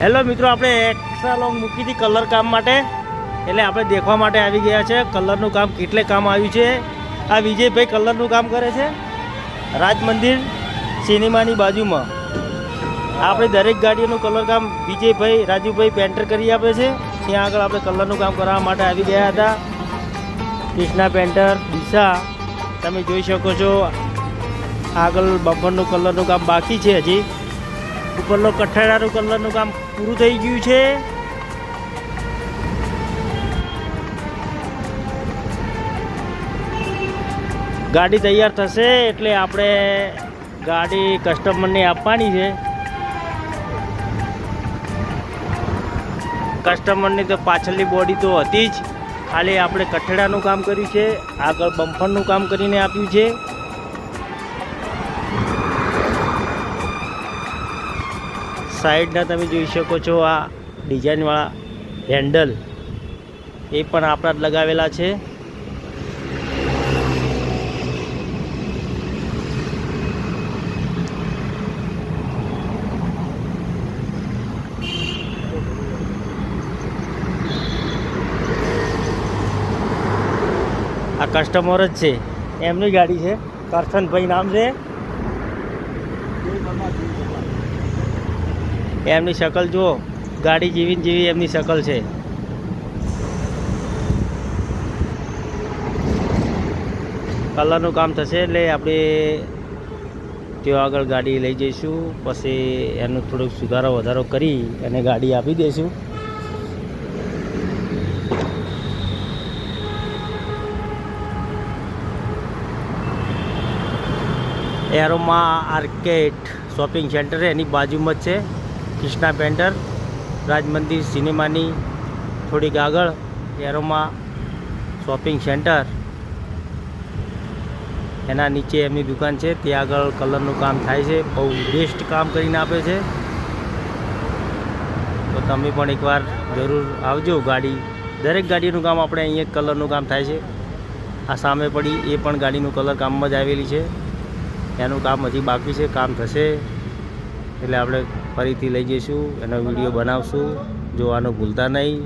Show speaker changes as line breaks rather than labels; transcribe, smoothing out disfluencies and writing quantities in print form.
Hello મિત્રો, આપણે extra long મૂકી હતી કલર કામ માટે, એટલે આપણે દેખવા માટે આવી ગયા છે કલરનું કામ કેટલે કામ આવ્યું છે. આ વિજયભાઈ કલરનું કામ કરે છે રાજ મંદિર સિનેમાની બાજુમાં. આપણે દરેક ગાડીઓનું કલર કામ વિજયભાઈ રાજુભાઈ પેન્ટર કરી આપે છે. ત્યાં આગળ આપણે કલરનું કામ કરવા માટે આવી ગયા હતા. કૃષ્ણા પેન્ટર દિશા, તમે જોઈ શકો છો. આગળ બમ્પરનું કલરનું કામ બાકી છે. હજી ઉપરનો કઠેડાનું કલરનું કામ પૂરું થઈ ગયું છે. ગાડી તૈયાર થશે એટલે આપણે ગાડી કસ્ટમરને આપવાની છે. કસ્ટમરની તો પાછળની બોડી તો હતી જ, ખાલી આપણે કઠેડાનું કામ કર્યું છે, આગળ બમ્પરનું કામ કરીને આપ્યું છે. સાઈડના તમે જોઈ શકો છો આ ડિઝાઇનવાળા હેન્ડલ એ પણ આપણા જ લગાવેલા છે. આ કસ્ટમર જ છે, એમની ગાડી છે. કરશનભાઈ નામ છે. એમની શકલ જુઓ, ગાડી જેવી જેવી એમની શકલ છે. કલરનું કામ થશે એટલે આપણે ત્યાં આગળ ગાડી લઈ જઈશું, પછી એનું થોડુંક સુધારો વધારો કરી અને ગાડી આપી દઈશું. એરોમા આર્કેડ શોપિંગ સેન્ટર એની બાજુમાં જ છે કૃષ્ણા પેન્ટર, રાજ મંદિર સિનેમાની થોડીક આગળ એરોમા શોપિંગ સેન્ટર, એના નીચે એમની દુકાન છે. ત્યાં આગળ કલરનું કામ થાય છે, બહુ બેસ્ટ કામ કરીને આપે છે. તો તમે પણ એકવાર જરૂર આવજો. ગાડી દરેક ગાડીનું કામ આપણે અહીંયા કલરનું કામ થાય છે. આ સામે પડી એ પણ ગાડીનું કલર કામમાં જ આવેલી છે. એનું કામ હજી બાકી છે. કામ થશે એટલે આપણે ફરીથી લઈ જઈશું, એનો વિડીયો બનાવશું. જોવાનું ભૂલતા નહીં.